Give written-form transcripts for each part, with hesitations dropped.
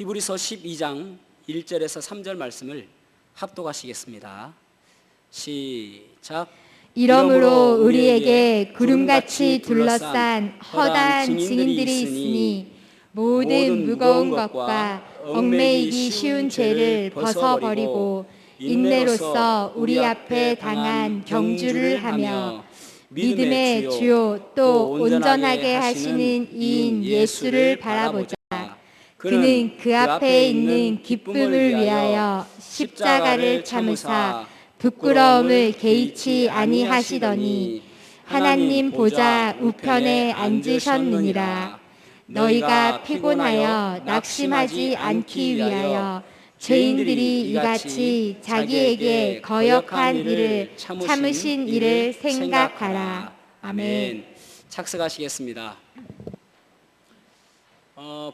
히브리서 12장 1절에서 3절 말씀을 합독하시겠습니다. 시작. 이러므로 우리에게 구름같이 둘러싼 허다한 증인들이 있으니 모든 무거운 것과 얽매이기 쉬운 죄를 벗어버리고 인내로써 우리 앞에 당한 경주를 하며 믿음의 주요 또 온전하게 하시는 이인 예수를 바라보자. 그는 그 앞에 있는 기쁨을 위하여 십자가를 참으사 부끄러움을 개의치 아니하시더니 하나님 보좌 우편에 앉으셨느니라. 너희가 피곤하여 낙심하지 않기 위하여 죄인들이 이같이 자기에게 거역한 일을 참으신 일을 생각하라. 아멘. 착석하시겠습니다.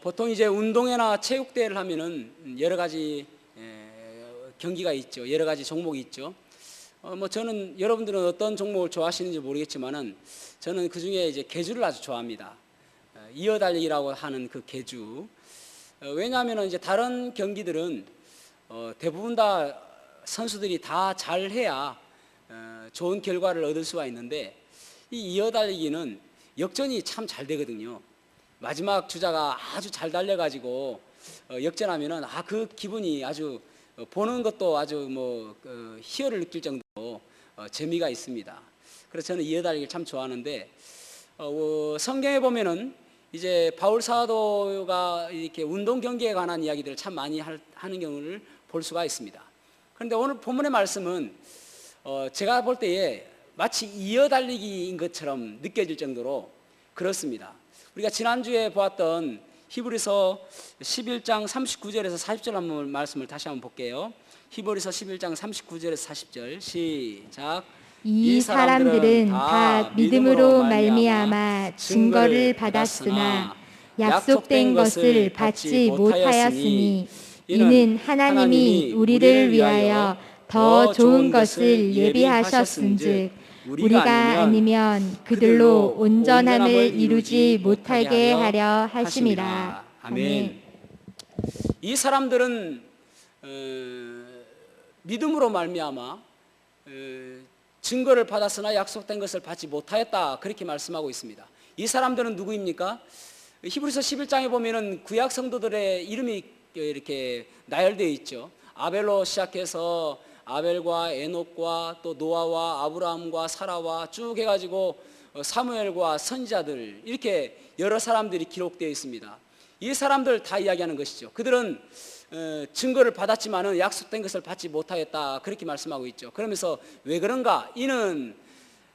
보통 이제 운동회나 체육대회를 하면은 여러 가지 경기가 있죠. 여러 가지 종목이 있죠. 저는 여러분들은 어떤 종목을 좋아하시는지 모르겠지만은 저는 그 중에 이제 계주를 아주 좋아합니다. 이어달리기라고 하는 그 계주. 왜냐하면 이제 다른 경기들은 대부분 다 선수들이 다 잘해야 좋은 결과를 얻을 수가 있는데 이 이어달리기는 역전이 참 잘 되거든요. 마지막 주자가 아주 잘 달려가지고 역전하면은 그 기분이 아주 보는 것도 아주 희열을 느낄 정도로 재미가 있습니다. 그래서 저는 이어달리기를 참 좋아하는데 성경에 보면은 이제 바울 사도가 이렇게 운동 경기에 관한 이야기들을 참 많이 하는 경우를 볼 수가 있습니다. 그런데 오늘 본문의 말씀은 제가 볼 때에 마치 이어달리기인 것처럼 느껴질 정도로 그렇습니다. 우리가 지난주에 보았던 히브리서 11장 39절에서 40절 한번 말씀을 다시 한번 볼게요. 히브리서 11장 39절에서 40절 시작. 이 사람들은 다 믿음으로 말미암아 증거를 받았으나 약속된 것을 받지 못하였으니 이는 하나님이 우리를 위하여 더 좋은 것을 예비하셨은즉 우리가 아니면 그들로 온전함을 이루지 못하게 하려 하심이라. 아멘. 이 사람들은 믿음으로 말미암아 증거를 받았으나 약속된 것을 받지 못하였다, 그렇게 말씀하고 있습니다. 이 사람들은 누구입니까? 히브리서 11장에 보면은 구약 성도들의 이름이 이렇게 나열되어 있죠. 아벨로 시작해서 아벨과 에녹과 또 노아와 아브라함과 사라와 쭉 해가지고 사무엘과 선지자들, 이렇게 여러 사람들이 기록되어 있습니다. 이 사람들 다 이야기하는 것이죠. 그들은 증거를 받았지만은 약속된 것을 받지 못하였다, 그렇게 말씀하고 있죠. 그러면서 왜 그런가? 이는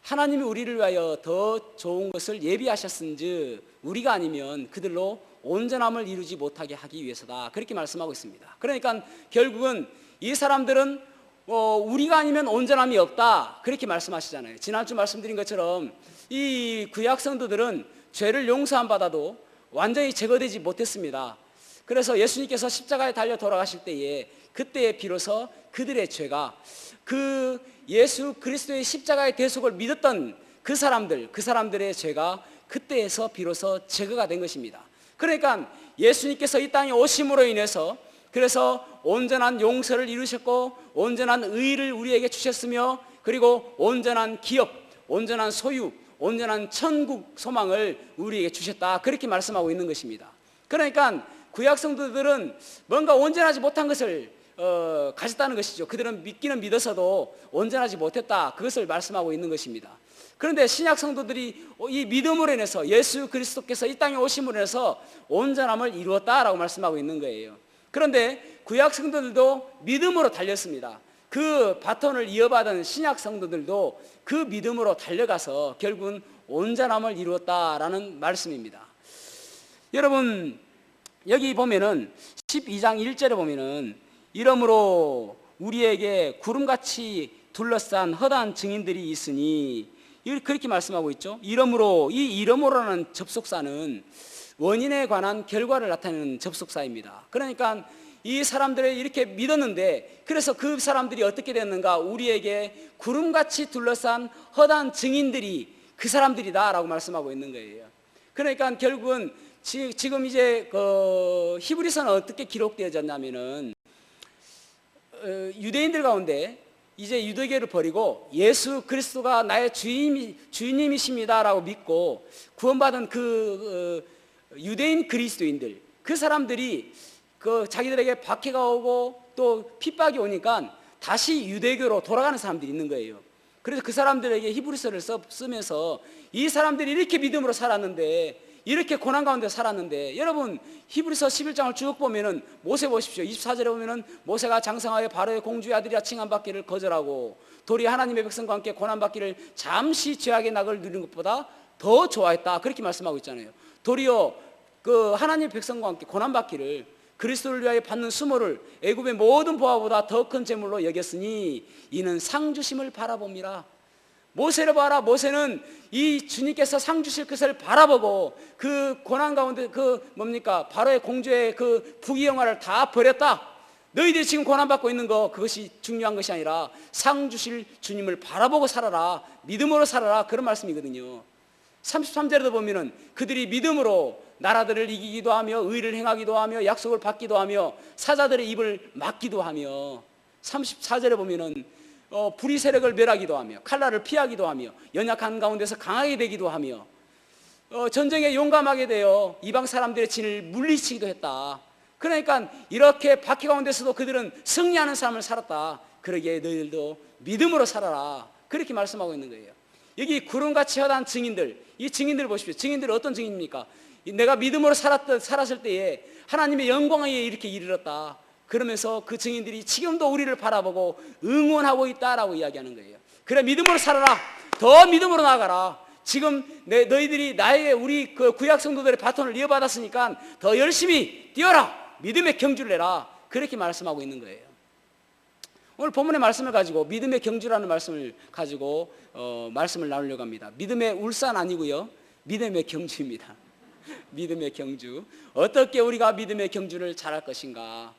하나님이 우리를 위하여 더 좋은 것을 예비하셨은즉 우리가 아니면 그들로 온전함을 이루지 못하게 하기 위해서다, 그렇게 말씀하고 있습니다. 그러니까 결국은 이 사람들은 우리가 아니면 온전함이 없다, 그렇게 말씀하시잖아요. 지난주 말씀드린 것처럼 이 구약 성도들은 죄를 용서함 받아도 완전히 제거되지 못했습니다. 그래서 예수님께서 십자가에 달려 돌아가실 때에 그때에 비로소 그들의 죄가, 그 예수 그리스도의 십자가의 대속을 믿었던 그 사람들의 죄가 그때에서 비로소 제거가 된 것입니다. 그러니까 예수님께서 이 땅에 오심으로 인해서 그래서 온전한 용서를 이루셨고 온전한 의를 우리에게 주셨으며 그리고 온전한 기업, 온전한 소유, 온전한 천국 소망을 우리에게 주셨다, 그렇게 말씀하고 있는 것입니다. 그러니까 구약 성도들은 뭔가 온전하지 못한 것을 가졌다는 것이죠. 그들은 믿기는 믿어서도 온전하지 못했다, 그것을 말씀하고 있는 것입니다. 그런데 신약 성도들이 이 믿음으로 인해서 예수 그리스도께서 이 땅에 오심으로 인해서 온전함을 이루었다라고 말씀하고 있는 거예요. 그런데 구약 성도들도 믿음으로 달렸습니다. 그 바톤을 이어받은 신약 성도들도 그 믿음으로 달려가서 결국은 온전함을 이루었다라는 말씀입니다. 여러분, 여기 보면은 12장 1절에 보면은 이러므로 우리에게 구름같이 둘러싼 허다한 증인들이 있으니, 그렇게 말씀하고 있죠. 이러므로, 이 이러므로라는 접속사는 원인에 관한 결과를 나타내는 접속사입니다. 그러니까 이 사람들을 이렇게 믿었는데 그래서 그 사람들이 어떻게 됐는가? 우리에게 구름같이 둘러싼 허다한 증인들이 그 사람들이다 라고 말씀하고 있는 거예요. 그러니까 결국은 지금 이제 그 히브리서는 어떻게 기록되어졌냐면은 유대인들 가운데 이제 유대교를 버리고 예수 그리스도가 나의 주님이십니다라고 믿고 구원받은 그 유대인 그리스도인들, 그 사람들이 그 자기들에게 박해가 오고 또 핍박이 오니까 다시 유대교로 돌아가는 사람들이 있는 거예요. 그래서 그 사람들에게 히브리서를 쓰면서 이 사람들이 이렇게 믿음으로 살았는데, 이렇게 고난 가운데 살았는데, 여러분 히브리서 11장을 쭉 보면은 모세 보십시오. 24절에 보면은 모세가 장성하여 바로의 공주의 아들이라 칭함받기를 거절하고 도리 하나님의 백성과 함께 고난받기를 잠시 죄악의 낙을 누리는 것보다 더 좋아했다, 그렇게 말씀하고 있잖아요. 도리어 그 하나님의 백성과 함께 고난받기를, 그리스도를 위하여 받는 수모를 애굽의 모든 보화보다 더 큰 재물로 여겼으니 이는 상 주심을 바라봅니다. 모세를 봐라. 모세는 이 주님께서 상 주실 것을 바라보고 그 고난 가운데 그 뭡니까 바로의 공주의 그 부귀영화를 다 버렸다. 너희들이 지금 고난받고 있는 거, 그것이 중요한 것이 아니라 상 주실 주님을 바라보고 살아라, 믿음으로 살아라, 그런 말씀이거든요. 33절에도 보면은 그들이 믿음으로 나라들을 이기기도 하며 의를 행하기도 하며 약속을 받기도 하며 사자들의 입을 막기도 하며, 34절에 보면은 불의 세력을 멸하기도 하며 칼날을 피하기도 하며 연약한 가운데서 강하게 되기도 하며 전쟁에 용감하게 되어 이방 사람들의 진을 물리치기도 했다. 그러니까 이렇게 박해 가운데서도 그들은 승리하는 삶을 살았다. 그러기에 너희들도 믿음으로 살아라, 그렇게 말씀하고 있는 거예요. 여기 구름같이 허다한 증인들, 이 증인들 보십시오. 증인들은 어떤 증인입니까? 내가 믿음으로 살았을 때에 하나님의 영광에 이렇게 이르렀다. 그러면서 그 증인들이 지금도 우리를 바라보고 응원하고 있다라고 이야기하는 거예요. 그래, 믿음으로 살아라. 더 믿음으로 나아가라. 지금 너희들이 우리 그 구약 성도들의 바톤을 이어받았으니까 더 열심히 뛰어라. 믿음의 경주를 내라. 그렇게 말씀하고 있는 거예요. 오늘 본문의 말씀을 가지고, 믿음의 경주라는 말씀을 가지고 말씀을 나누려고 합니다. 믿음의 울산 아니고요, 믿음의 경주입니다. 믿음의 경주. 어떻게 우리가 믿음의 경주를 잘할 것인가?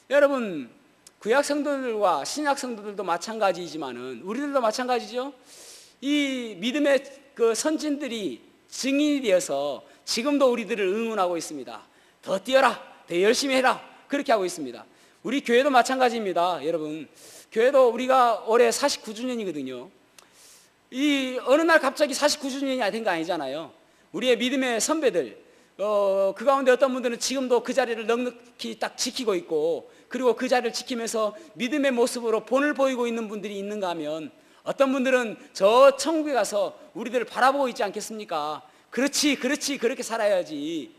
여러분, 구약 성도들과 신약 성도들도 마찬가지이지만은 우리들도 마찬가지죠. 이 믿음의 그 선진들이 증인이 되어서 지금도 우리들을 응원하고 있습니다. 더 뛰어라, 더 열심히 해라, 그렇게 하고 있습니다. 우리 교회도 마찬가지입니다. 여러분, 교회도 우리가 올해 49주년이거든요. 이 어느 날 갑자기 49주년이 된 거 아니잖아요. 우리의 믿음의 선배들, 그 가운데 어떤 분들은 지금도 그 자리를 넉넉히 딱 지키고 있고, 그리고 그 자리를 지키면서 믿음의 모습으로 본을 보이고 있는 분들이 있는가 하면, 어떤 분들은 저 천국에 가서 우리들을 바라보고 있지 않겠습니까? 그렇지, 그렇게 살아야지.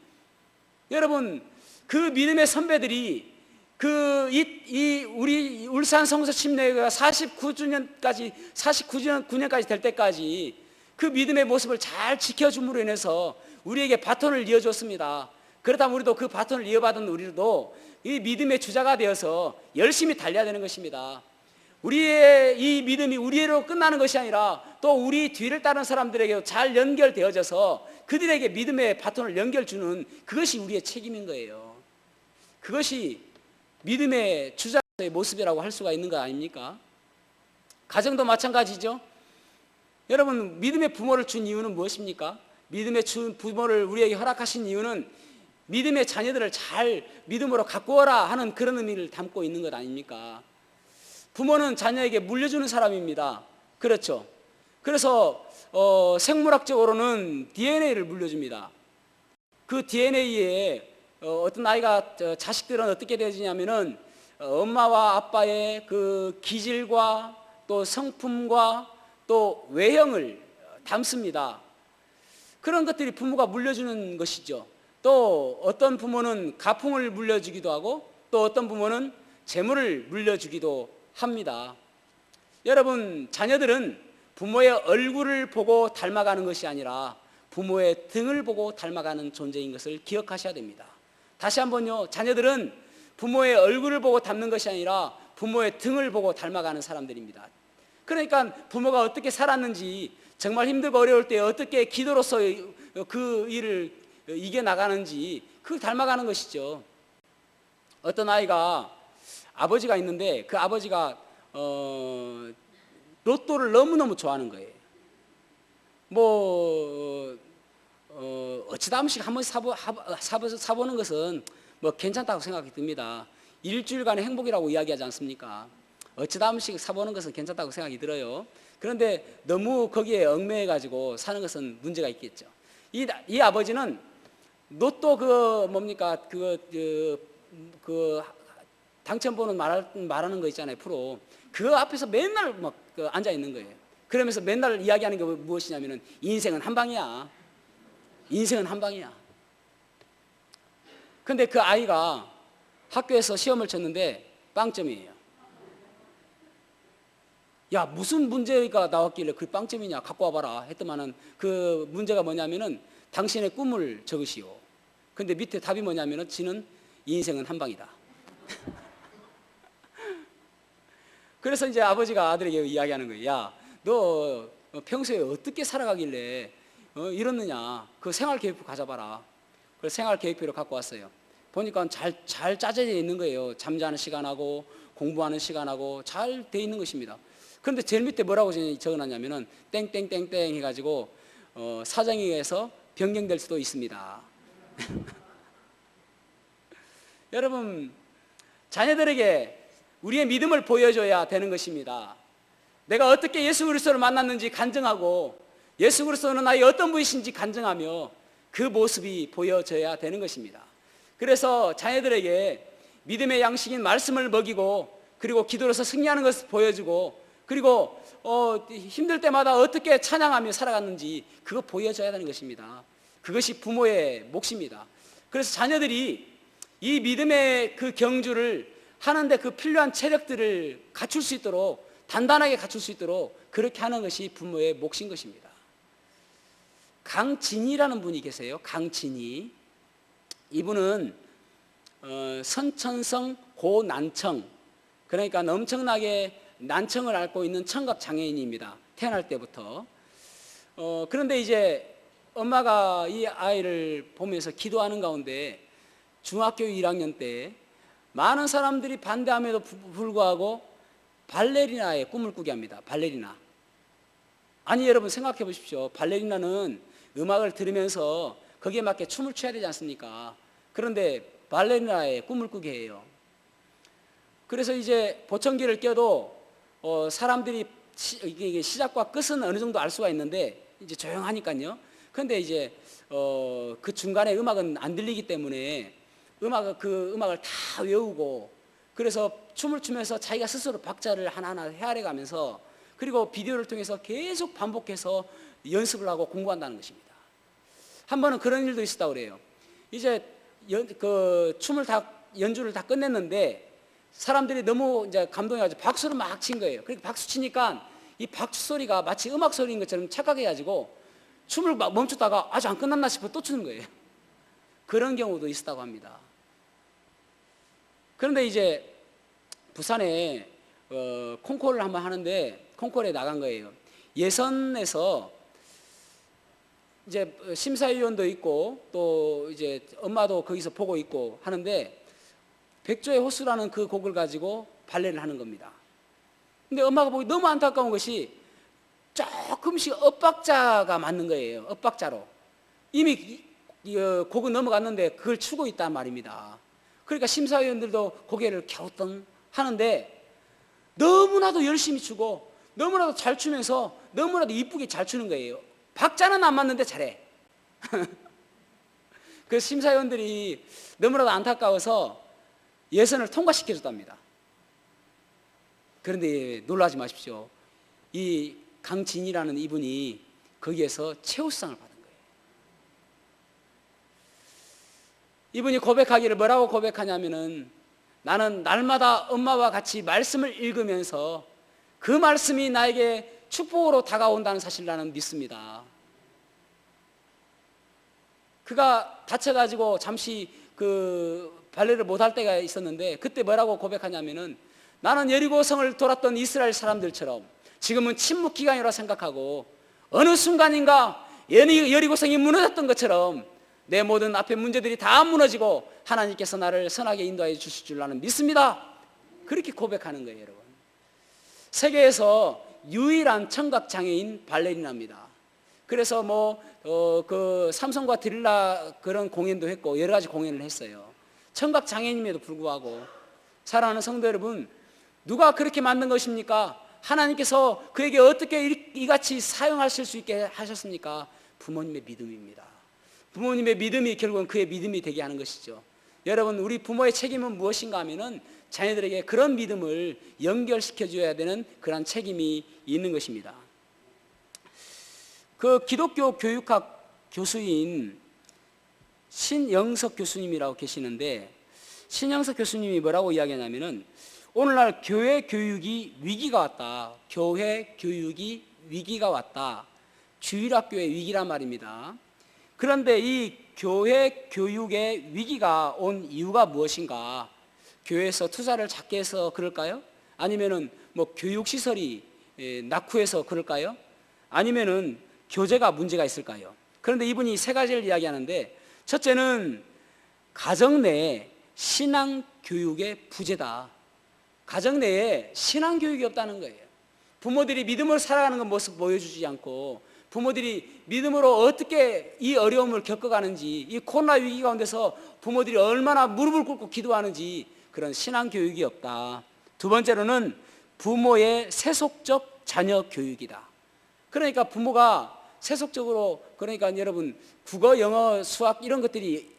여러분, 그 믿음의 선배들이 우리 울산 성서 침례가 49주년까지 될 때까지 그 믿음의 모습을 잘 지켜줌으로 인해서 우리에게 바톤을 이어줬습니다. 그렇다면 우리도 그 바톤을 이어받은 우리도 이 믿음의 주자가 되어서 열심히 달려야 되는 것입니다. 우리의 이 믿음이 우리로 끝나는 것이 아니라 또 우리 뒤를 따르는 사람들에게도 잘 연결되어져서 그들에게 믿음의 바톤을 연결주는, 그것이 우리의 책임인 거예요. 그것이 믿음의 주자의 모습이라고 할 수가 있는 거 아닙니까? 가정도 마찬가지죠. 여러분, 믿음의 부모를 준 이유는 무엇입니까? 믿음의 부모를 우리에게 허락하신 이유는 믿음의 자녀들을 잘 믿음으로 가꾸어라 하는 그런 의미를 담고 있는 것 아닙니까? 부모는 자녀에게 물려주는 사람입니다. 그렇죠? 그래서 생물학적으로는 DNA를 물려줍니다. 그 DNA에 어떤 아이가, 자식들은 어떻게 되어지냐면은 엄마와 아빠의 그 기질과 또 성품과 또 외형을 담습니다. 그런 것들이 부모가 물려주는 것이죠. 또 어떤 부모는 가풍을 물려주기도 하고 또 어떤 부모는 재물을 물려주기도 합니다. 여러분, 자녀들은 부모의 얼굴을 보고 닮아가는 것이 아니라 부모의 등을 보고 닮아가는 존재인 것을 기억하셔야 됩니다. 다시 한번요, 자녀들은 부모의 얼굴을 보고 닮는 것이 아니라 부모의 등을 보고 닮아가는 사람들입니다. 그러니까 부모가 어떻게 살았는지, 정말 힘들고 어려울 때 어떻게 기도로서 그 일을 이겨나가는지 그걸 닮아가는 것이죠. 어떤 아이가 아버지가 있는데 그 아버지가 로또를 너무너무 좋아하는 거예요. 어찌다 한 번씩 한 번 사보는 것은 뭐 괜찮다고 생각이 듭니다. 일주일간의 행복이라고 이야기하지 않습니까? 어찌다 한 번씩 사보는 것은 괜찮다고 생각이 들어요. 그런데 너무 거기에 얽매여가지고 사는 것은 문제가 있겠죠. 이 아버지는 로또 그 당첨번호 말하는 거 있잖아요, 프로. 그 앞에서 맨날 막 앉아 있는 거예요. 그러면서 맨날 이야기하는 게 무엇이냐면은 인생은 한 방이야. 인생은 한 방이야. 근데 그 아이가 학교에서 시험을 쳤는데 빵점이에요. 야, 무슨 문제가 나왔길래 그 빵점이냐, 갖고 와봐라 했더만은 그 문제가 뭐냐면은 당신의 꿈을 적으시오. 근데 밑에 답이 뭐냐면은 지는 인생은 한 방이다. 그래서 이제 아버지가 아들에게 이야기하는 거예요. 야, 너 평소에 어떻게 살아가길래 이렇느냐. 그 생활계획표 가져봐라. 그래서 생활계획표를 갖고 왔어요. 보니까 잘 짜져져 있는 거예요. 잠자는 시간하고 공부하는 시간하고 잘 돼 있는 것입니다. 그런데 제일 밑에 뭐라고 적어놨냐면은 땡땡땡땡 해가지고 사정에 의해서 변경될 수도 있습니다. 여러분, 자녀들에게 우리의 믿음을 보여줘야 되는 것입니다. 내가 어떻게 예수 그리스도를 만났는지 간증하고 예수 그리스도는 나의 어떤 분이신지 간증하며 그 모습이 보여져야 되는 것입니다. 그래서 자녀들에게 믿음의 양식인 말씀을 먹이고 그리고 기도로서 승리하는 것을 보여주고 그리고 힘들 때마다 어떻게 찬양하며 살아갔는지 그거 보여줘야 되는 것입니다. 그것이 부모의 몫입니다. 그래서 자녀들이 이 믿음의 그 경주를 하는데 그 필요한 체력들을 갖출 수 있도록 단단하게 갖출 수 있도록 그렇게 하는 것이 부모의 몫인 것입니다. 강진이라는 분이 계세요. 강진이. 이분은 선천성 고난청, 그러니까 엄청나게 난청을 앓고 있는 청각 장애인입니다. 태어날 때부터. 그런데 이제 엄마가 이 아이를 보면서 기도하는 가운데 중학교 1학년 때 많은 사람들이 반대함에도 불구하고 발레리나의 꿈을 꾸게 합니다. 발레리나. 아니, 여러분 생각해 보십시오. 발레리나는 음악을 들으면서 거기에 맞게 춤을 춰야 되지 않습니까? 그런데 발레리나의 꿈을 꾸게 해요. 그래서 이제 보청기를 껴도 사람들이 이게 시작과 끝은 어느 정도 알 수가 있는데 이제 조용하니까요. 그런데 이제 그 중간에 음악은 안 들리기 때문에 그 음악을 다 외우고 그래서 춤을 추면서 자기가 스스로 박자를 하나하나 헤아려 가면서 그리고 비디오를 통해서 계속 반복해서 연습을 하고 공부한다는 것입니다. 한 번은 그런 일도 있었다고 그래요. 이제 연주를 다 끝냈는데 사람들이 너무 이제 감동해가지고 박수를 막 친 거예요. 그렇게 박수 치니까 이 박수 소리가 마치 음악 소리인 것처럼 착각해가지고 춤을 막 멈췄다가 아직 안 끝났나 싶어 또 추는 거예요. 그런 경우도 있었다고 합니다. 그런데 이제 부산에 콩쿠르를 한번 하는데 콩쿠르에 나간 거예요. 예선에서 이제 심사위원도 있고 또 이제 엄마도 거기서 보고 있고 하는데 백조의 호수라는 그 곡을 가지고 발레를 하는 겁니다. 근데 엄마가 보기 너무 안타까운 것이 조금씩 엇박자가 맞는 거예요. 엇박자로. 이미 곡은 넘어갔는데 그걸 추고 있단 말입니다. 그러니까 심사위원들도 고개를 갸우뚱 하는데 너무나도 열심히 추고 너무나도 잘 추면서 너무나도 이쁘게 잘 추는 거예요. 박자는 안 맞는데 잘해. 그래서 심사위원들이 너무나도 안타까워서 예선을 통과시켜줬답니다. 그런데 놀라지 마십시오. 이 강진이라는 이분이 거기에서 최우수상을 받은 거예요. 이분이 고백하기를 뭐라고 고백하냐면은 나는 날마다 엄마와 같이 말씀을 읽으면서 그 말씀이 나에게 축복으로 다가온다는 사실을 나는 믿습니다. 그가 다쳐가지고 잠시 그 발레를 못할 때가 있었는데 그때 뭐라고 고백하냐면은 나는 여리고성을 돌았던 이스라엘 사람들처럼 지금은 침묵 기간이라 생각하고 어느 순간인가 여리고성이 무너졌던 것처럼 내 모든 앞에 문제들이 다 무너지고 하나님께서 나를 선하게 인도해 주실 줄 나는 믿습니다. 그렇게 고백하는 거예요, 여러분. 세계에서 유일한 청각장애인 발레리나입니다. 그래서 그 삼성과 드릴라 그런 공연도 했고 여러 가지 공연을 했어요. 청각 장애인임에도 불구하고 사랑하는 성도 여러분, 누가 그렇게 만든 것입니까? 하나님께서 그에게 어떻게 이같이 사용하실 수 있게 하셨습니까? 부모님의 믿음입니다. 부모님의 믿음이 결국은 그의 믿음이 되게 하는 것이죠. 여러분, 우리 부모의 책임은 무엇인가 하면은 자녀들에게 그런 믿음을 연결시켜 줘야 되는 그런 책임이 있는 것입니다. 그 기독교 교육학 교수인 신영석 교수님이라고 계시는데, 신영석 교수님이 뭐라고 이야기하냐면은 오늘날 교회 교육이 위기가 왔다. 교회 교육이 위기가 왔다. 주일학교의 위기란 말입니다. 그런데 이 교회 교육의 위기가 온 이유가 무엇인가? 교회에서 투자를 작게 해서 그럴까요? 아니면은 교육시설이 낙후해서 그럴까요? 아니면은 교재가 문제가 있을까요? 그런데 이분이 세 가지를 이야기하는데, 첫째는 가정 내에 신앙교육의 부재다. 가정 내에 신앙교육이 없다는 거예요. 부모들이 믿음으로 살아가는 모습 보여주지 않고, 부모들이 믿음으로 어떻게 이 어려움을 겪어가는지, 이 코로나 위기 가운데서 부모들이 얼마나 무릎을 꿇고 기도하는지 그런 신앙교육이 없다. 두 번째로는 부모의 세속적 자녀 교육이다. 그러니까 부모가 세속적으로, 그러니까 여러분 국어, 영어, 수학 이런 것들이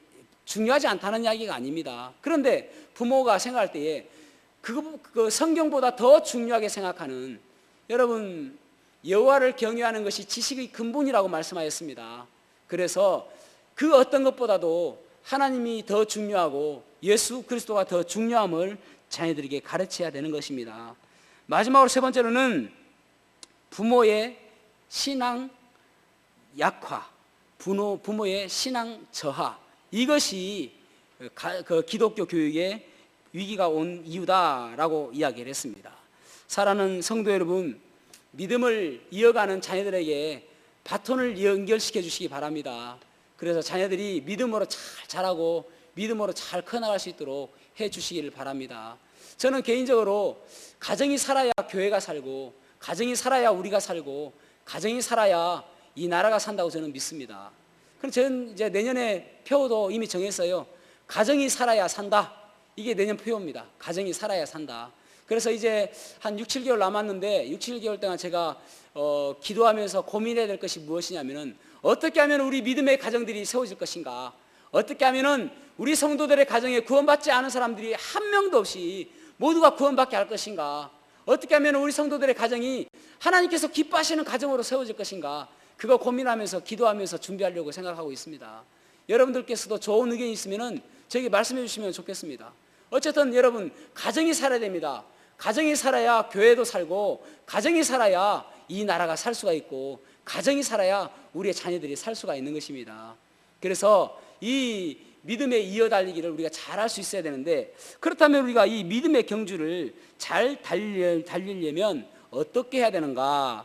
중요하지 않다는 이야기가 아닙니다. 그런데 부모가 생각할 때에 그 성경보다 더 중요하게 생각하는, 여러분 여호와를 경외하는 것이 지식의 근본이라고 말씀하였습니다. 그래서 그 어떤 것보다도 하나님이 더 중요하고 예수 그리스도가 더 중요함을 자녀들에게 가르쳐야 되는 것입니다. 마지막으로 세 번째로는 부모의 신앙 약화, 부모의 신앙 저하, 이것이 그 기독교 교육의 위기가 온 이유다라고 이야기를 했습니다. 사랑하는 성도 여러분, 믿음을 이어가는 자녀들에게 바톤을 연결시켜 주시기 바랍니다. 그래서 자녀들이 믿음으로 잘 자라고 믿음으로 잘 커나갈 수 있도록 해 주시기를 바랍니다. 저는 개인적으로 가정이 살아야 교회가 살고, 가정이 살아야 우리가 살고, 가정이 살아야 이 나라가 산다고 저는 믿습니다. 그럼 저는 이제 내년에 표도 이미 정했어요. 가정이 살아야 산다. 이게 내년 표입니다. 가정이 살아야 산다. 그래서 이제 한 6, 7개월 남았는데 6, 7개월 동안 제가 기도하면서 고민해야 될 것이 무엇이냐면은, 어떻게 하면 우리 믿음의 가정들이 세워질 것인가? 어떻게 하면은 우리 성도들의 가정에 구원받지 않은 사람들이 한 명도 없이 모두가 구원받게 할 것인가? 어떻게 하면 우리 성도들의 가정이 하나님께서 기뻐하시는 가정으로 세워질 것인가? 그거 고민하면서 기도하면서 준비하려고 생각하고 있습니다. 여러분들께서도 좋은 의견이 있으면은 저에게 말씀해 주시면 좋겠습니다. 어쨌든 여러분, 가정이 살아야 됩니다. 가정이 살아야 교회도 살고, 가정이 살아야 이 나라가 살 수가 있고, 가정이 살아야 우리의 자녀들이 살 수가 있는 것입니다. 그래서 이 믿음의 이어달리기를 우리가 잘 할 수 있어야 되는데, 그렇다면 우리가 이 믿음의 경주를 잘 달리려면 어떻게 해야 되는가?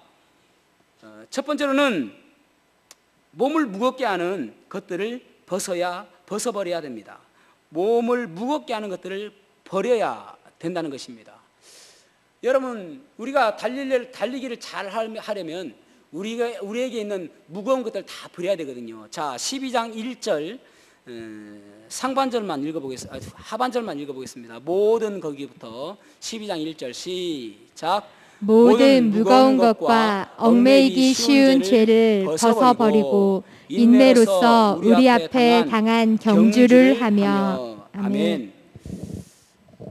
첫 번째로는 몸을 무겁게 하는 것들을 벗어버려야 됩니다. 몸을 무겁게 하는 것들을 버려야 된다는 것입니다. 여러분, 우리가 달리기를 잘 하려면 우리에게 있는 무거운 것들 다 버려야 되거든요. 자, 12장 1절 상반절만 읽어보겠습니다. 하반절만 읽어보겠습니다. 모든 거기부터 12장 1절 시작. 모든 무거운 것과 얽매이기 쉬운 죄를 벗어버리고 인내로써 우리 앞에 당한 경주를 하며. 아멘.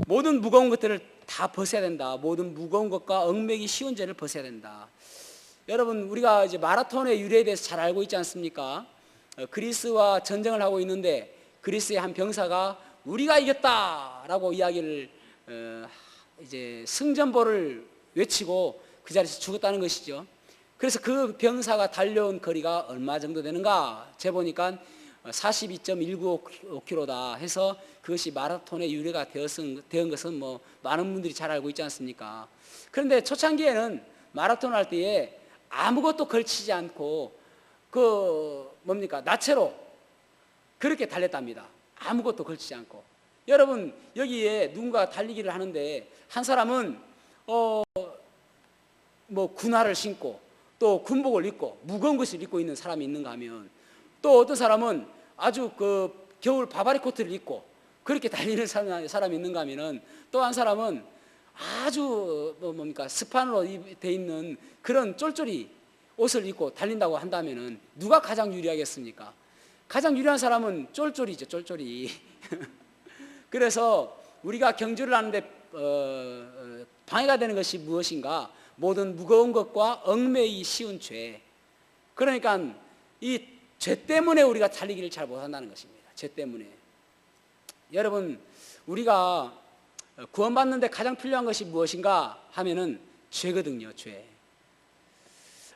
모든 무거운 것들을 다 벗어야 된다. 모든 무거운 것과 얽매이기 쉬운 죄를 벗어야 된다. 여러분, 우리가 이제 마라톤의 유래에 대해서 잘 알고 있지 않습니까? 그리스와 전쟁을 하고 있는데 그리스의 한 병사가 우리가 이겼다라고 이야기를 이제 승전보를 외치고 그 자리에서 죽었다는 것이죠. 그래서 그 병사가 달려온 거리가 얼마 정도 되는가 재보니까 42.195km다 해서 그것이 마라톤의 유래가 된 것은 많은 분들이 잘 알고 있지 않습니까? 그런데 초창기에는 마라톤 할 때에 아무것도 걸치지 않고 나체로 그렇게 달렸답니다. 아무것도 걸치지 않고. 여러분, 여기에 누군가 달리기를 하는데 한 사람은 군화를 신고, 또 군복을 입고 무거운 것을 입고 있는 사람이 있는가 하면, 또 어떤 사람은 아주 그 겨울 바바리 코트를 입고 그렇게 달리는 사람이 있는가 하면은, 또 한 사람은 아주 뭡니까 스판으로 돼 있는 그런 쫄쫄이 옷을 입고 달린다고 한다면은 누가 가장 유리하겠습니까? 가장 유리한 사람은 쫄쫄이죠, 쫄쫄이. 그래서 우리가 경주를 하는데 방해가 되는 것이 무엇인가? 모든 무거운 것과 얽매이기 쉬운 죄. 그러니까 이 죄 때문에 우리가 달리기를 잘 못한다는 것입니다. 죄 때문에. 여러분, 우리가 구원받는데 가장 필요한 것이 무엇인가 하면은 죄거든요, 죄.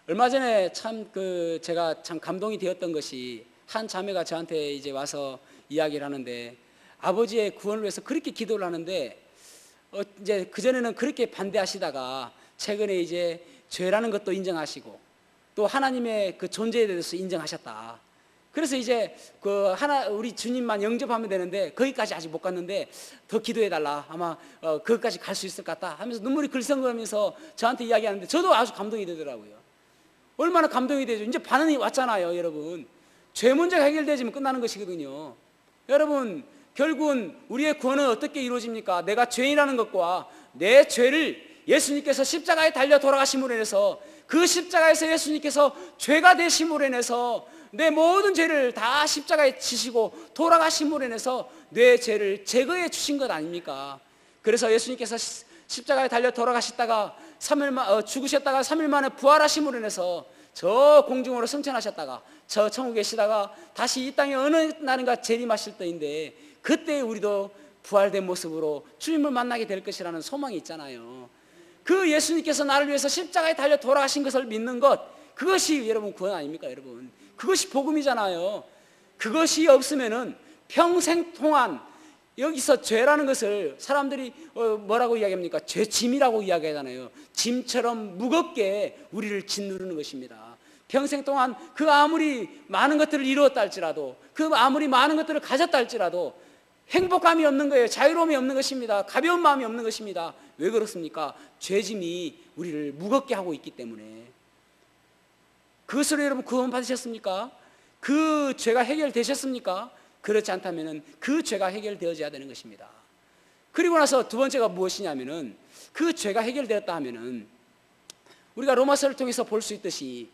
얼마 전에 제가 참 감동이 되었던 것이, 한 자매가 저한테 이제 와서 이야기를 하는데, 아버지의 구원을 위해서 그렇게 기도를 하는데, 이제 그전에는 그렇게 반대하시다가 최근에 이제 죄라는 것도 인정하시고 또 하나님의 그 존재에 대해서 인정하셨다. 그래서 이제 우리 주님만 영접하면 되는데 거기까지 아직 못 갔는데 더 기도해달라. 아마 거기까지 갈 수 있을 것 같다 하면서 눈물이 글썽거리면서 저한테 이야기하는데, 저도 아주 감동이 되더라고요. 얼마나 감동이 되죠. 이제 반응이 왔잖아요, 여러분. 죄 문제가 해결되지면 끝나는 것이거든요. 여러분, 결국은 우리의 구원은 어떻게 이루어집니까? 내가 죄인이라는 것과 내 죄를 예수님께서 십자가에 달려 돌아가심으로 인해서, 그 십자가에서 예수님께서 죄가 되심으로 인해서 내 모든 죄를 다 십자가에 지시고 돌아가심으로 인해서 내 죄를 제거해 주신 것 아닙니까? 그래서 예수님께서 십자가에 달려 돌아가셨다가 죽으셨다가 3일 만에 부활하심으로 인해서 저 공중으로 승천하셨다가 저 천국에 계시다가 다시 이 땅에 어느 날인가 재림하실 때인데, 그때 우리도 부활된 모습으로 주님을 만나게 될 것이라는 소망이 있잖아요. 그 예수님께서 나를 위해서 십자가에 달려 돌아가신 것을 믿는 것, 그것이 여러분 구원 아닙니까? 여러분, 그것이 복음이잖아요. 그것이 없으면은 평생 동안 여기서 죄라는 것을 사람들이 뭐라고 이야기합니까? 죄짐이라고 이야기하잖아요. 짐처럼 무겁게 우리를 짓누르는 것입니다. 평생 동안 그 아무리 많은 것들을 이루었다 할지라도, 그 아무리 많은 것들을 가졌다 할지라도 행복감이 없는 거예요. 자유로움이 없는 것입니다. 가벼운 마음이 없는 것입니다. 왜 그렇습니까? 죄짐이 우리를 무겁게 하고 있기 때문에. 그것으로 여러분 구원 받으셨습니까? 그 죄가 해결되셨습니까? 그렇지 않다면 그 죄가 해결되어져야 되는 것입니다. 그리고 나서 두 번째가 무엇이냐면은, 그 죄가 해결되었다 하면은 우리가 로마서를 통해서 볼 수 있듯이,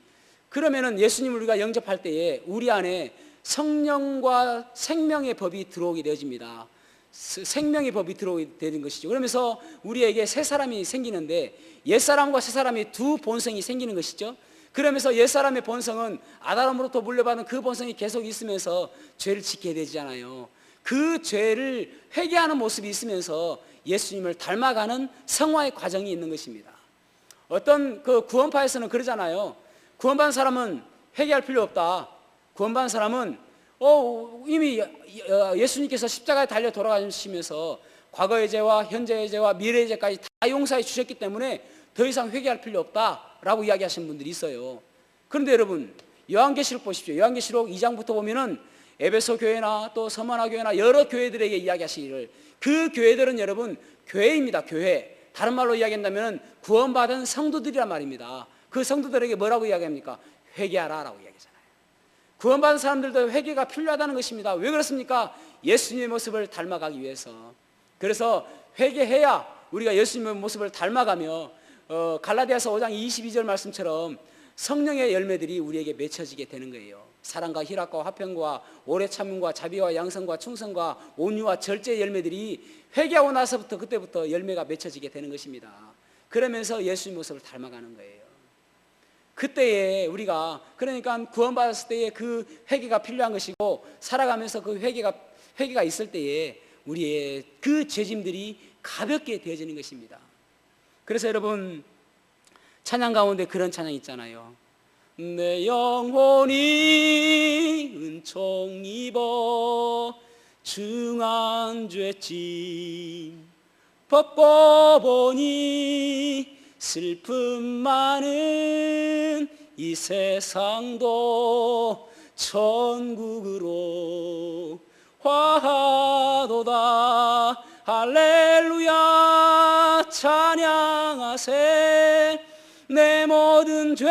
그러면은 예수님을 우리가 영접할 때에 우리 안에 성령과 생명의 법이 들어오게 되어집니다. 생명의 법이 들어오게 되는 것이죠. 그러면서 우리에게 새 사람이 생기는데, 옛사람과 새 사람이 두 본성이 생기는 것이죠. 그러면서 옛사람의 본성은 아담으로부터 물려받은 그 본성이 계속 있으면서 죄를 짓게 되잖아요. 그 죄를 회개하는 모습이 있으면서 예수님을 닮아가는 성화의 과정이 있는 것입니다. 어떤 그 구원파에서는 그러잖아요. 구원받은 사람은 회개할 필요 없다. 구원받은 사람은 이미 예수님께서 십자가에 달려 돌아가시면서 과거의 죄와 현재의 죄와 미래의 죄까지 다 용서해 주셨기 때문에 더 이상 회개할 필요 없다라고 이야기하시는 분들이 있어요. 그런데 여러분, 요한계시록 보십시오. 요한계시록 2장부터 보면은 에베소 교회나 또 서머나 교회나 여러 교회들에게 이야기하시기를, 그 교회들은 여러분 교회입니다. 교회. 다른 말로 이야기한다면 구원받은 성도들이란 말입니다. 그 성도들에게 뭐라고 이야기합니까? 회개하라라고 이야기하잖아요. 구원받은 사람들도 회개가 필요하다는 것입니다. 왜 그렇습니까? 예수님의 모습을 닮아가기 위해서. 그래서 회개해야 우리가 예수님의 모습을 닮아가며 갈라디아서 5장 22절 말씀처럼 성령의 열매들이 우리에게 맺혀지게 되는 거예요. 사랑과 희락과 화평과 오래 참음과 자비와 양성과 충성과 온유와 절제의 열매들이 회개하고 나서부터 그때부터 열매가 맺혀지게 되는 것입니다. 그러면서 예수님의 모습을 닮아가는 거예요. 그때에 우리가, 그러니까 구원받았을 때에 그 회개가 필요한 것이고, 살아가면서 그 회개가 있을 때에 우리의 그 죄짐들이 가볍게 되어지는 것입니다. 그래서 여러분, 찬양 가운데 그런 찬양 있잖아요. 내 영혼이 은총 입어 중한 죄짐 벗고 보니 슬픔 많은 이 세상도 천국으로 화하도다. 할렐루야 찬양하세. 내 모든 죄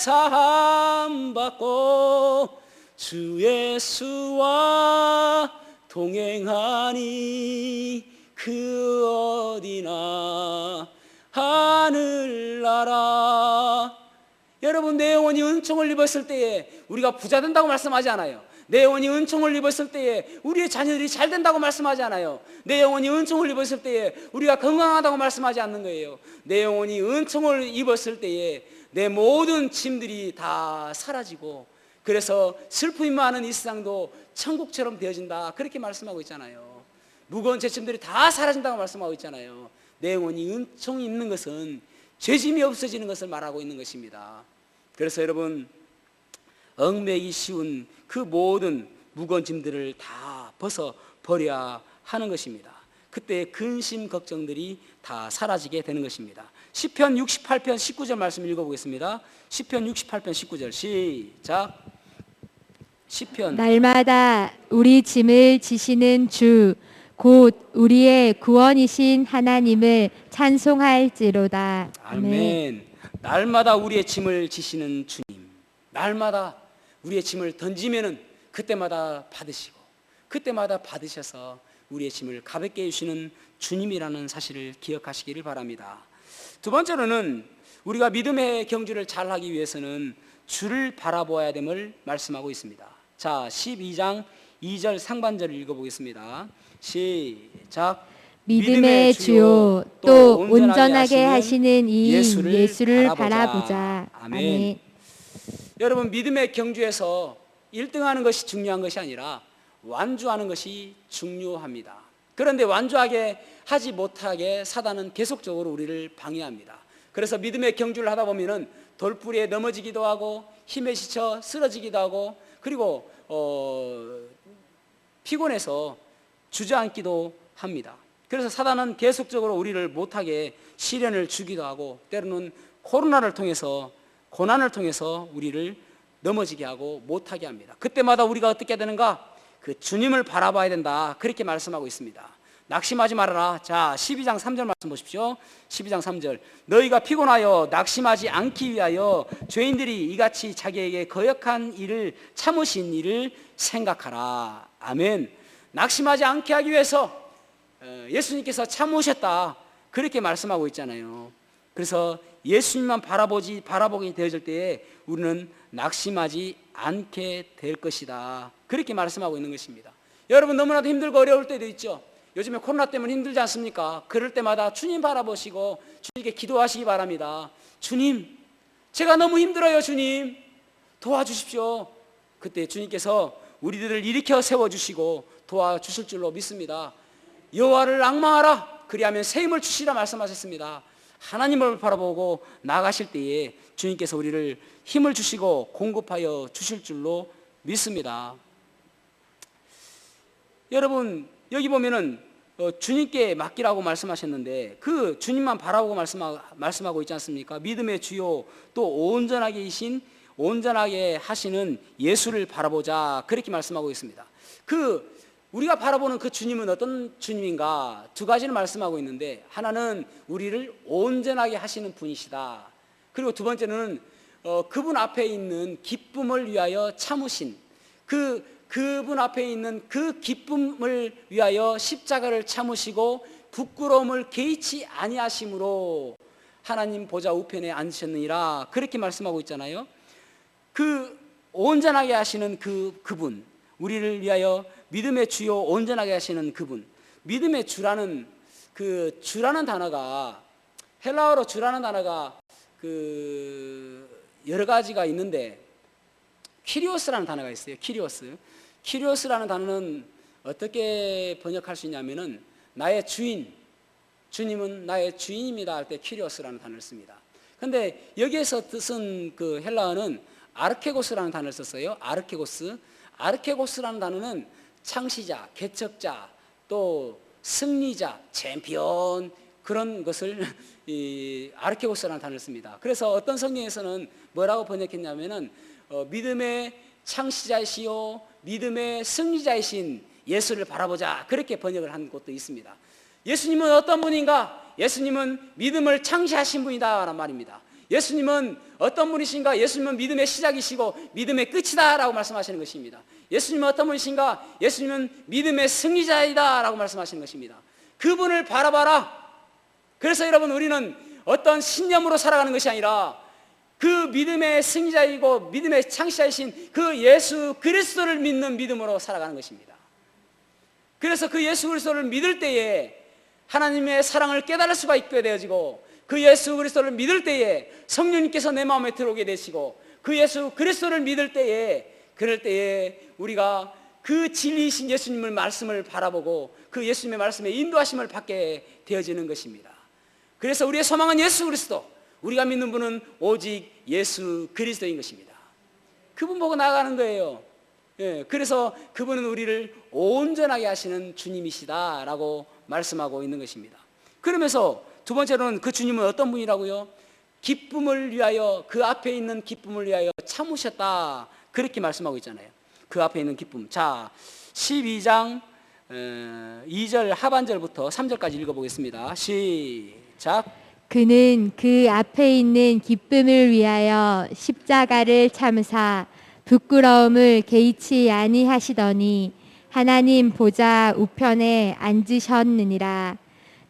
사함 받고 주 예수와 동행하니 그 어디나 하늘나라. 여러분, 내 영혼이 은총을 입었을 때에 우리가 부자 된다고 말씀하지 않아요. 내 영혼이 은총을 입었을 때에 우리의 자녀들이 잘 된다고 말씀하지 않아요. 내 영혼이 은총을 입었을 때에 우리가 건강하다고 말씀하지 않는 거예요. 내 영혼이 은총을 입었을 때에 내 모든 짐들이 다 사라지고, 그래서 슬픔이 많은 이 세상도 천국처럼 되어진다, 그렇게 말씀하고 있잖아요. 무거운 죄짐들이 다 사라진다고 말씀하고 있잖아요. 내 영혼이 은총이 있는 것은 죄짐이 없어지는 것을 말하고 있는 것입니다. 그래서 여러분, 얽매이기 쉬운 그 모든 무거운 짐들을 다 벗어버려야 하는 것입니다. 그때 근심 걱정들이 다 사라지게 되는 것입니다. 시편 68편 19절 말씀 읽어보겠습니다. 시편 68편 19절 시작. 시편 날마다 우리 짐을 지시는 주 곧 우리의 구원이신 하나님을 찬송할지로다. 아멘. 날마다 우리의 짐을 지시는 주님, 날마다 우리의 짐을 던지면은 그때마다 받으시고, 그때마다 받으셔서 우리의 짐을 가볍게 해주시는 주님이라는 사실을 기억하시기를 바랍니다. 두 번째로는 우리가 믿음의 경주를 잘하기 위해서는 주를 바라보아야 됨을 말씀하고 있습니다. 자, 12장 2절 상반절을 읽어보겠습니다. 시작. 믿음의 주요 또 온전하게 하시는 이 예수를 바라보자. 아멘. 여러분, 믿음의 경주에서 1등하는 것이 중요한 것이 아니라 완주하는 것이 중요합니다. 그런데 완주하게 하지 못하게 사단은 계속적으로 우리를 방해합니다. 그래서 믿음의 경주를 하다 보면은 돌부리에 넘어지기도 하고 힘에 지쳐 쓰러지기도 하고, 그리고 피곤해서 주저앉기도 합니다. 그래서 사단은 계속적으로 우리를 못하게 시련을 주기도 하고, 때로는 코로나를 통해서, 고난을 통해서 우리를 넘어지게 하고 못하게 합니다. 그때마다 우리가 어떻게 되는가? 그 주님을 바라봐야 된다, 그렇게 말씀하고 있습니다. 낙심하지 말아라. 자, 12장 3절 말씀 보십시오. 12장 3절. 너희가 피곤하여 낙심하지 않기 위하여 죄인들이 이같이 자기에게 거역한 일을 참으신 일을 생각하라. 아멘. 낙심하지 않게 하기 위해서 예수님께서 참으셨다, 그렇게 말씀하고 있잖아요. 그래서 예수님만 바라보게 되어질 때에 우리는 낙심하지 않게 될 것이다, 그렇게 말씀하고 있는 것입니다. 여러분, 너무나도 힘들고 어려울 때도 있죠. 요즘에 코로나 때문에 힘들지 않습니까? 그럴 때마다 주님 바라보시고 주님께 기도하시기 바랍니다. 주님, 제가 너무 힘들어요. 주님, 도와주십시오. 그때 주님께서 우리들을 일으켜 세워주시고 도와주실 줄로 믿습니다. 여호와를 앙망하라, 그리하면 새 힘을 주시라 말씀하셨습니다. 하나님을 바라보고 나가실 때에 주님께서 우리를 힘을 주시고 공급하여 주실 줄로 믿습니다. 여러분, 여기 보면은 주님께 맡기라고 말씀하셨는데 그 주님만 바라보고 말씀하고 있지 않습니까? 믿음의 주요 또 온전하게 하시는 예수를 바라보자, 그렇게 말씀하고 있습니다. 우리가 바라보는 그 주님은 어떤 주님인가? 두 가지를 말씀하고 있는데, 하나는 우리를 온전하게 하시는 분이시다. 그리고 두 번째는 그분 앞에 있는 기쁨을 위하여 참으신, 그분 앞에 있는 그 기쁨을 위하여 십자가를 참으시고 부끄러움을 개의치 아니하심으로 하나님 보좌 우편에 앉으셨느니라, 그렇게 말씀하고 있잖아요. 그 온전하게 하시는 그분, 우리를 위하여 믿음의 주요 온전하게 하시는 그분. 믿음의 주라는 단어가, 헬라어로 주라는 단어가 여러 가지가 있는데 키리오스라는 단어가 있어요. 키리오스라는 단어는 어떻게 번역할 수 있냐면은 나의 주인, 주님은 나의 주인입니다 할 때 키리오스라는 단어를 씁니다. 그런데 여기에서 뜻은 그 헬라어는 아르케고스라는 단어를 썼어요. 아르케고스라는 단어는 창시자, 개척자, 또 승리자, 챔피언, 그런 것을 아르케고스라는 단어를 씁니다. 그래서 어떤 성경에서는 뭐라고 번역했냐면은 믿음의 창시자이시요 믿음의 승리자이신 예수를 바라보자, 그렇게 번역을 한 곳도 있습니다. 예수님은 어떤 분인가? 예수님은 믿음을 창시하신 분이다 라는 말입니다. 예수님은 어떤 분이신가? 예수님은 믿음의 시작이시고 믿음의 끝이다 라고 말씀하시는 것입니다. 예수님은 어떤 분이신가? 예수님은 믿음의 승리자이다 라고 말씀하시는 것입니다. 그분을 바라봐라. 그래서 여러분, 우리는 어떤 신념으로 살아가는 것이 아니라 그 믿음의 승리자이고 믿음의 창시자이신 그 예수 그리스도를 믿는 믿음으로 살아가는 것입니다. 그래서 그 예수 그리스도를 믿을 때에 하나님의 사랑을 깨달을 수가 있게 되어지고, 그 예수 그리스도를 믿을 때에 성령님께서 내 마음에 들어오게 되시고, 그 예수 그리스도를 믿을 때에, 그럴 때에 우리가 그 진리이신 예수님의 말씀을 바라보고 그 예수님의 말씀에 인도하심을 받게 되어지는 것입니다. 그래서 우리의 소망은 예수 그리스도, 우리가 믿는 분은 오직 예수 그리스도인 것입니다. 그분 보고 나아가는 거예요. 그래서 그분은 우리를 온전하게 하시는 주님이시다라고 말씀하고 있는 것입니다. 그러면서 두 번째로는 그 주님은 어떤 분이라고요? 기쁨을 위하여, 그 앞에 있는 기쁨을 위하여 참으셨다, 그렇게 말씀하고 있잖아요. 그 앞에 있는 기쁨. 자, 12장 2절 하반절부터 3절까지 읽어보겠습니다. 시작. 그는 그 앞에 있는 기쁨을 위하여 십자가를 참으사 부끄러움을 개의치 아니하시더니 하나님 보좌 우편에 앉으셨느니라.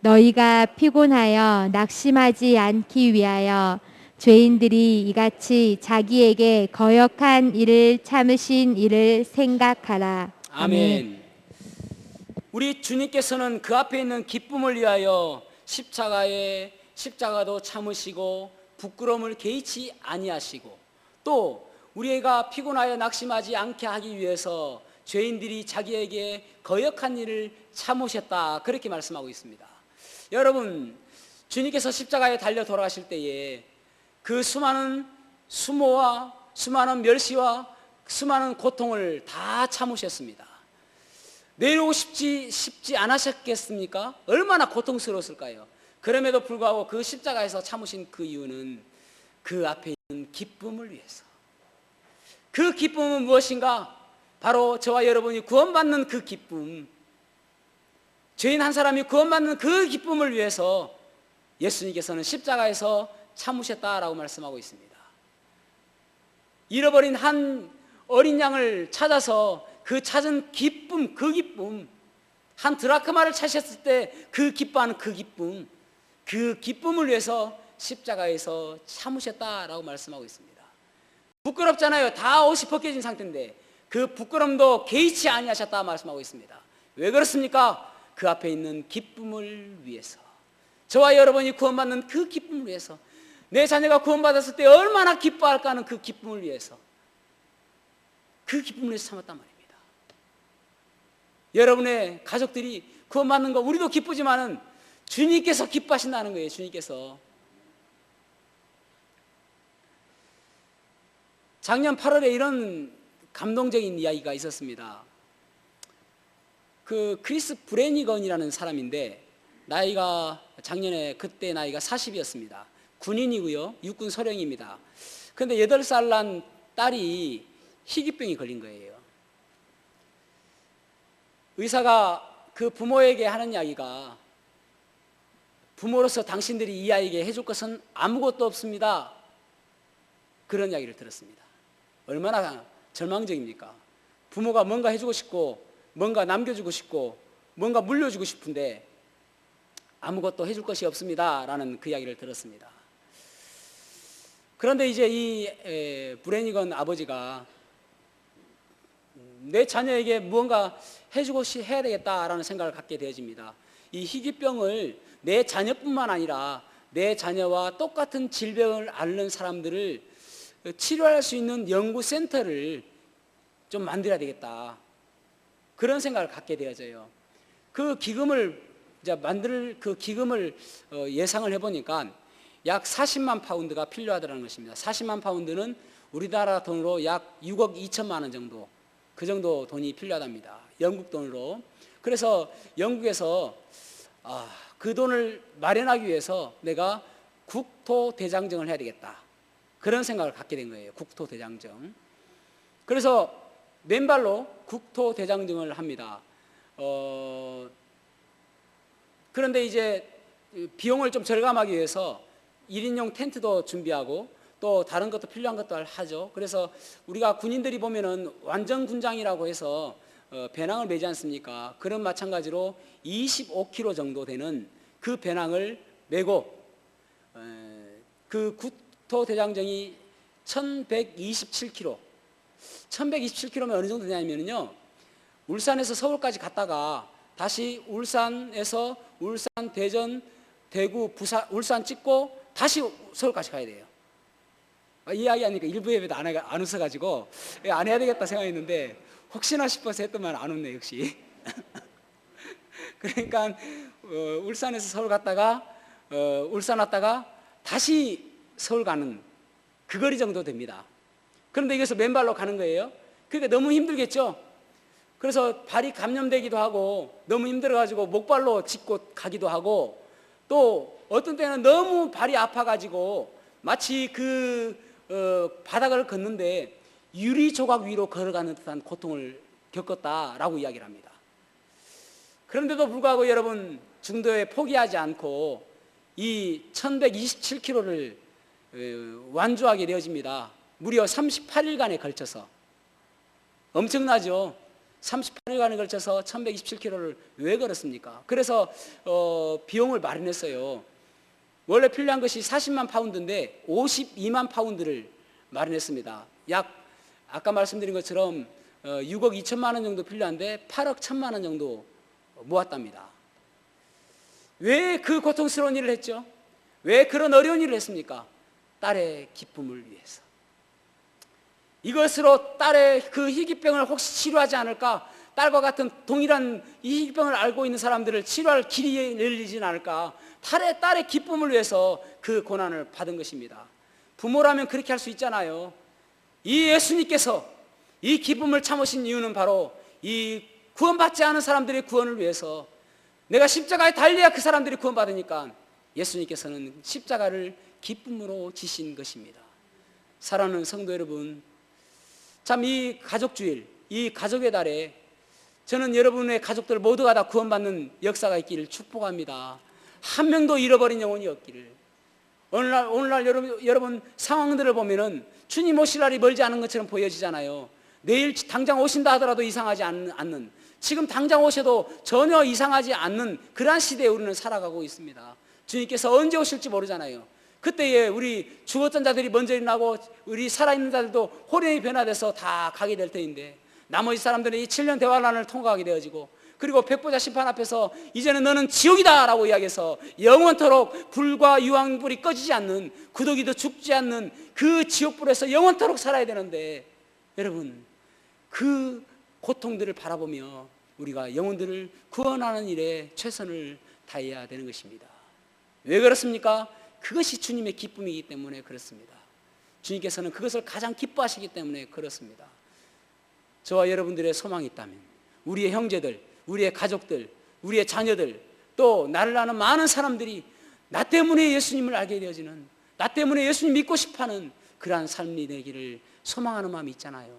너희가 피곤하여 낙심하지 않기 위하여 죄인들이 이같이 자기에게 거역한 일을 참으신 일을 생각하라. 아멘. 우리 주님께서는 그 앞에 있는 기쁨을 위하여 십자가도 참으시고 부끄러움을 개의치 아니하시고, 또 우리가 피곤하여 낙심하지 않게 하기 위해서 죄인들이 자기에게 거역한 일을 참으셨다, 그렇게 말씀하고 있습니다. 여러분, 주님께서 십자가에 달려 돌아가실 때에 그 수많은 수모와 수많은 멸시와 수많은 고통을 다 참으셨습니다. 내려오고 싶지 않으셨겠습니까? 얼마나 고통스러웠을까요? 그럼에도 불구하고 그 십자가에서 참으신 그 이유는 그 앞에 있는 기쁨을 위해서. 그 기쁨은 무엇인가? 바로 저와 여러분이 구원받는 그 기쁨, 죄인 한 사람이 구원받는 그 기쁨을 위해서 예수님께서는 십자가에서 참으셨다라고 말씀하고 있습니다. 잃어버린 한 어린 양을 찾아서 그 찾은 기쁨, 그 기쁨, 한 드라크마를 찾으셨을 때 그 기뻐하는 그 기쁨을 위해서 십자가에서 참으셨다라고 말씀하고 있습니다. 부끄럽잖아요. 다 옷이 벗겨진 상태인데 그 부끄럼도 개의치 아니하셨다 말씀하고 있습니다. 왜 그렇습니까? 그 앞에 있는 기쁨을 위해서, 저와 여러분이 구원받는 그 기쁨을 위해서, 내 자녀가 구원받았을 때 얼마나 기뻐할까 하는 그 기쁨을 위해서, 그 기쁨을 위해서 참았단 말입니다. 여러분의 가족들이 구원받는 거 우리도 기쁘지만은 주님께서 기뻐하신다는 거예요. 주님께서. 작년 8월에 이런 감동적인 이야기가 있었습니다. 그 크리스 브래니건이라는 사람인데 나이가 작년에 그때 나이가 40이었습니다. 군인이고요. 육군 소령입니다. 그런데 8살 난 딸이 희귀병이 걸린 거예요. 의사가 그 부모에게 하는 이야기가, 부모로서 당신들이 이 아이에게 해줄 것은 아무것도 없습니다, 그런 이야기를 들었습니다. 얼마나 절망적입니까? 부모가 뭔가 해주고 싶고 뭔가 남겨주고 싶고 뭔가 물려주고 싶은데 아무것도 해줄 것이 없습니다 라는 그 이야기를 들었습니다. 그런데 이제 이 브래니건 아버지가 내 자녀에게 무언가 해주고 해야 되겠다라는 생각을 갖게 되어집니다. 이 희귀병을 내 자녀뿐만 아니라 내 자녀와 똑같은 질병을 앓는 사람들을 치료할 수 있는 연구센터를 좀 만들어야 되겠다, 그런 생각을 갖게 되어져요. 그 기금을 이제 만들 그 기금을 예상을 해보니까 약 40만 파운드가 필요하다는 것입니다. 40만 파운드는 우리나라 돈으로 약 6억 2천만 원 정도, 그 정도 돈이 필요하답니다. 영국 돈으로. 그래서 영국에서 그 돈을 마련하기 위해서 내가 국토대장정을 해야 되겠다, 그런 생각을 갖게 된 거예요. 국토대장정. 그래서 맨발로 국토대장정을 합니다. 그런데 이제 비용을 좀 절감하기 위해서 1인용 텐트도 준비하고 또 다른 것도 필요한 것도 하죠. 그래서 우리가 군인들이 보면은 완전 군장이라고 해서 배낭을 매지 않습니까? 그런 마찬가지로 25kg 정도 되는 그 배낭을 메고 그 국토대장정이 1127km 1127km면 어느 정도 되냐면요, 울산에서 서울까지 갔다가 다시 울산에서 울산, 대전, 대구, 부산, 울산 찍고 다시 서울까지 가야 돼요. 이 이야기 하니까 일부 예배도 안 웃어가지고 안 해야 되겠다 생각했는데 혹시나 싶어서 했더만 안 웃네 역시. 그러니까 울산에서 서울 갔다가 울산 왔다가 다시 서울 가는 그 거리 정도 됩니다. 그런데 이것을 맨발로 가는 거예요. 그러니까 너무 힘들겠죠. 그래서 발이 감염되기도 하고 너무 힘들어가지고 목발로 짚고 가기도 하고, 또 어떤 때는 너무 발이 아파가지고 마치 바닥을 걷는데 유리 조각 위로 걸어가는 듯한 고통을 겪었다라고 이야기를 합니다. 그런데도 불구하고 여러분, 중도에 포기하지 않고 이 1127km를 완주하게 되어집니다. 무려 38일간에 걸쳐서. 엄청나죠? 38일간에 걸쳐서 1127km를 왜 걸었습니까? 그래서 비용을 마련했어요. 원래 필요한 것이 40만 파운드인데 52만 파운드를 마련했습니다. 약 아까 말씀드린 것처럼 6억 2천만 원 정도 필요한데 8억 1천만 원 정도 모았답니다. 왜 그 고통스러운 일을 했죠? 왜 그런 어려운 일을 했습니까? 딸의 기쁨을 위해서. 이것으로 딸의 그 희귀병을 혹시 치료하지 않을까? 딸과 같은 동일한 이 희귀병을 앓고 있는 사람들을 치료할 길이 열리진 않을까? 딸의 기쁨을 위해서 그 고난을 받은 것입니다. 부모라면 그렇게 할 수 있잖아요. 이 예수님께서 이 기쁨을 참으신 이유는 바로 이 구원받지 않은 사람들의 구원을 위해서, 내가 십자가에 달려야 그 사람들이 구원받으니까 예수님께서는 십자가를 기쁨으로 지신 것입니다. 사랑하는 성도 여러분, 참 이 가족주일, 이 가족의 달에 저는 여러분의 가족들 모두가 다 구원받는 역사가 있기를 축복합니다. 한 명도 잃어버린 영혼이 없기를. 오늘날 여러분 상황들을 보면은 주님 오실 날이 멀지 않은 것처럼 보여지잖아요. 내일 당장 오신다 하더라도 이상하지 않는, 지금 당장 오셔도 전혀 이상하지 않는 그러한 시대에 우리는 살아가고 있습니다. 주님께서 언제 오실지 모르잖아요. 그때에 우리 죽었던 자들이 먼저 일어나고 우리 살아있는 자들도 호련히 변화돼서 다 가게 될 터인데, 나머지 사람들은 이 7년 대환란을 통과하게 되어지고, 그리고 백보자 심판 앞에서 이제는 너는 지옥이다 라고 이야기해서 영원토록 불과 유황불이 꺼지지 않는, 구더기도 죽지 않는 그 지옥불에서 영원토록 살아야 되는데, 여러분 그 고통들을 바라보며 우리가 영혼들을 구원하는 일에 최선을 다해야 되는 것입니다. 왜 그렇습니까? 그것이 주님의 기쁨이기 때문에 그렇습니다. 주님께서는 그것을 가장 기뻐하시기 때문에 그렇습니다. 저와 여러분들의 소망이 있다면 우리의 형제들, 우리의 가족들, 우리의 자녀들, 또 나를 아는 많은 사람들이 나 때문에 예수님을 알게 되어지는, 나 때문에 예수님 믿고 싶어하는 그러한 삶이 되기를 소망하는 마음이 있잖아요.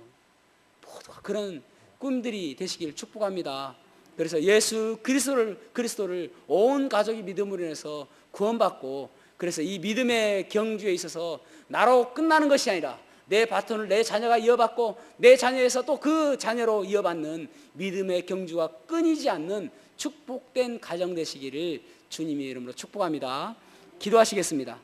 모두가 그런 꿈들이 되시길 축복합니다. 그래서 예수 그리스도를 온 가족이 믿음으로 인해서 구원받고, 그래서 이 믿음의 경주에 있어서 나로 끝나는 것이 아니라 내 바톤을 내 자녀가 이어받고 내 자녀에서 또 그 자녀로 이어받는 믿음의 경주가 끊이지 않는 축복된 가정 되시기를 주님의 이름으로 축복합니다. 기도하시겠습니다.